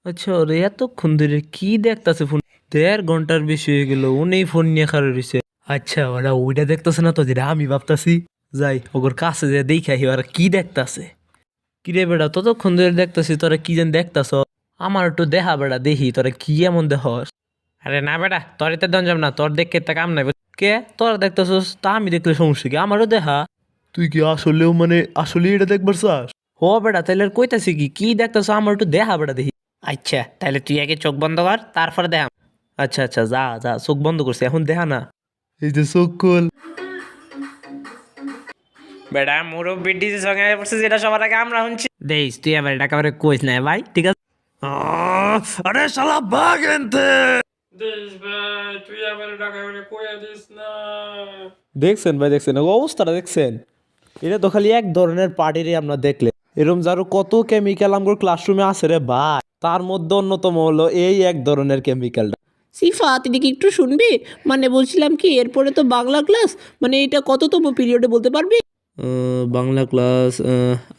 আচ্ছা ওরে এতক্ষণ ধরে কি দেখতাছে ফোন? 1.5 ঘন্টার বেশি হয়ে গেল উনি ফোন নিয়ে খাড়া রইছে। আচ্ছা ওরা ওইটা দেখতাছে না তো যেটা আমি ভাবতাছি। যাই ওর কাছে যে দেখাই ওরা কি দেখতাছে। কিরে বেটা ততক্ষণ ধরে দেখতাছি তোরা কি যেন দেখতাছ। আমার একটু দেখা বেটা দেখি তোরা কি এমন দেখস। আরে না বেটা তোর এতে দঞ্জাম না, তোর দেখে তা কাম নাই। কে তোরা দেখতাছস তা আমি দেখলে সমস্যা কি? আমারও দেখা। তুই কি আসলেও মানে আসলে এটা দেখবার চাস? ও বেটা তাইলে আর কইতাছি কি কি দেখতাছ আমার একটু দেখা বেটা দেখি। আচ্ছা তাহলে তুই আগে চোখ বন্ধ কর তারপরে দেখা। আচ্ছা আচ্ছা যা যা চোখ বন্ধ করছি এখন দেখা না। এই যে চোখ খোল। বেটা মুরব্বি ডিজে সঙ্গে পড়ছে যেটা সবার আগে আমরা শুনছি। দেইস তুই আবার এটা একেবারে কইস না ভাই, ঠিক আছে? আরে শালা ভাগ এনতে। দেশ ভাই তুই আমার টাকা করে কইয়া দিস না। দেখছেন ভাই দেখছেন অবস্থাটা দেখছেন? এটা তো খালি এক ধরনের পার্টিরই আমরা দেখলে এরম যারো কত কেমিক্যাল আমার ক্লাসরুমে আছে রে ভাই, তার মধ্যে অন্যতম হলো এই এক ধরনের কেমিক্যালটা। সিফাত এদিকে একটু শুনবি? মানে বলছিলাম কি এরপরে তো বাংলা ক্লাস, মানে এটা কততম পিরিয়ডে বলতে পারবি? বাংলা ক্লাস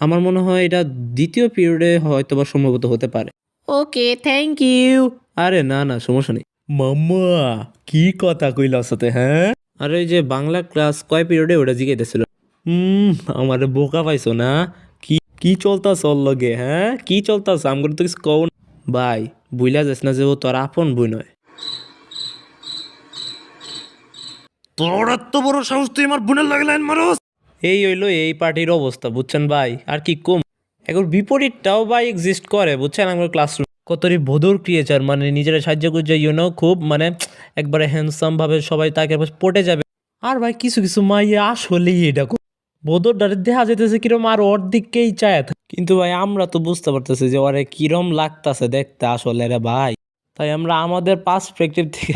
আমার মনে হয় এটা দ্বিতীয় পিরিয়ডে হয়তো বা সম্ভবত হতে পারে। Okay thank you. আরে না না সমস্যা নেই। মাম্মা কি কথা কইলা সাথে, হ্যাঁ? আরে ওই যে বাংলা ক্লাস কয় পিরিয়ডে ওটা জিজ্ঞাসা। আমার বোকা পাইছো না? কি কি চলতাছ ওর লগে, হ্যাঁ কি চলতাছ আমগুলো তো কিছু কও না। ভাই বুইলা যাস না যে ও তোর আপন বই নয়। তোর এত বড় সাহস তুই আমার বোনের লাগে লাইন মারস? এই হইলো এই পার্টির অবস্থা বুঝছেন ভাই, আর কি কম। এখন বিপরীতটাও ভাই এক্সিস্ট করে বুঝছেন আমার ক্লাসরুম। কতরি ভদর ক্রিয়েচার মানে নিজেরা সাহায্য করছে খুব মানে একবারে হ্যান্ডসাম ভাবে সবাই তাকে পটে যাবে। আর ভাই কিছু কিছু মাইয়া আসলেই এটা বদর ডারে দেখা যেতেছে কিরম আর ওর দিককেই চায় থাকে। কিন্তু ভাই আমরা তো বুঝতে পারতেছি যে ওরে কিরম লাগতাছে দেখতে আসলে রে ভাই। তাই আমরা আমাদের পার্সপেক্টিভ থেকে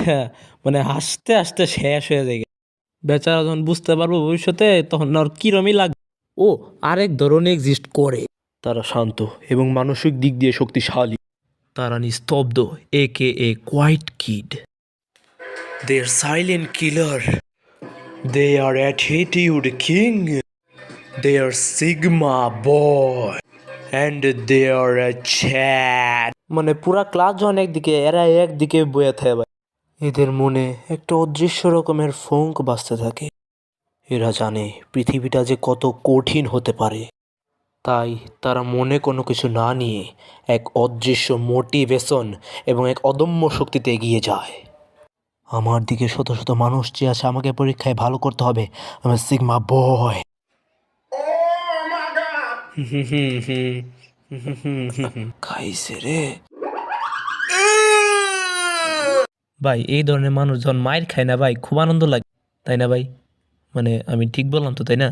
মানে হাসতে হাসতে শেষ হয়ে যায়। বেচারা যখন বুঝতে পারবো ভবিষ্যতে তখন ওর কিরমই লাগবে। ও আরেক ধরনের এক্সিস্ট করে। তারা শান্ত এবং মানসিক দিক দিয়ে শক্তিশালী। তারা নিস্তব্ধ, একে a quiet kid. They are silent killer. They are attitude king. They are Sigma boy and they are a chat. মানে পুরা ক্লাস যখন একদিকে এরা একদিকে বয়ে থাকে ভাই। এদের মনে একটা অদৃশ্য রকমের ফোঙ্ক বাজতে থাকে। এরা জানে পৃথিবীটা যে কত কঠিন হতে পারে, তাই তারা মনে কোনো কিছু না নিয়ে এক অদৃশ্য মোটিভেশন এবং এক অদম্য শক্তিতে এগিয়ে যায়। আমার দিকে শত শত মানুষ যে আছে আমাকে পরীক্ষায় ভালো করতে হবে, আমি সিগমা বয়। খাইছে রে ভাই। এই ধরনের মানুষ যখন মায়ের খায় না ভাই খুব আনন্দ লাগে, তাই না ভাই? মানে আমি ঠিক বললাম তো তাই না?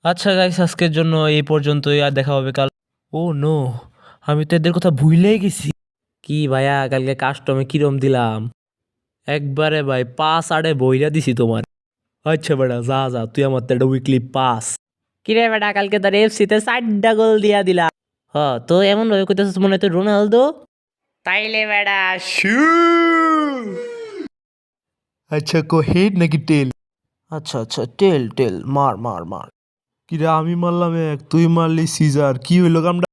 আচ্ছা গাইস আজকের জন্য এই পর্যন্তই, আর দেখা হবে কাল। ও নো আমি তো এদের কথা ভুলেই গেছি। কি ভাইয়া কালকে কাস্টমে কিরম দিলাম? একবারে ভাই 5 8 বইরা দিছি তোমার। আচ্ছা বেটা যা যা তুই আমার তো একটা উইকলি পাস। কিরে বেটা কালকে তার এফসিতে 4টা গোল দিয়া দিলা। হ তো এমন ভাবে কইতেছিস মনে হয় তুই রোনালদো। তাইলে বেটা শু। আচ্ছা কো হেড নাকি টেল? আচ্ছা আচ্ছা টেল টেল মার মার মার। কিরে আমি মারলাম এক, তুই মারলি সিজার, কি হইলো কামটা?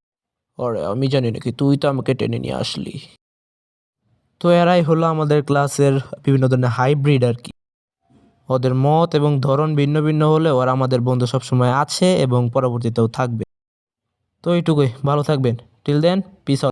আরে আমি জানি নাকি, তুই তো আমাকে টেনে নিয়ে আসলি। তো এরাই হলো আমাদের ক্লাসের বিভিন্ন ধরনের হাইব্রিড আর কি। ওদের মত এবং ধরন ভিন্ন ভিন্ন হলেও ওরা আমাদের বন্ধু সবসময় আছে এবং পরবর্তীতেও থাকবে। তো এইটুকুই, ভালো থাকবেন। Till then piece.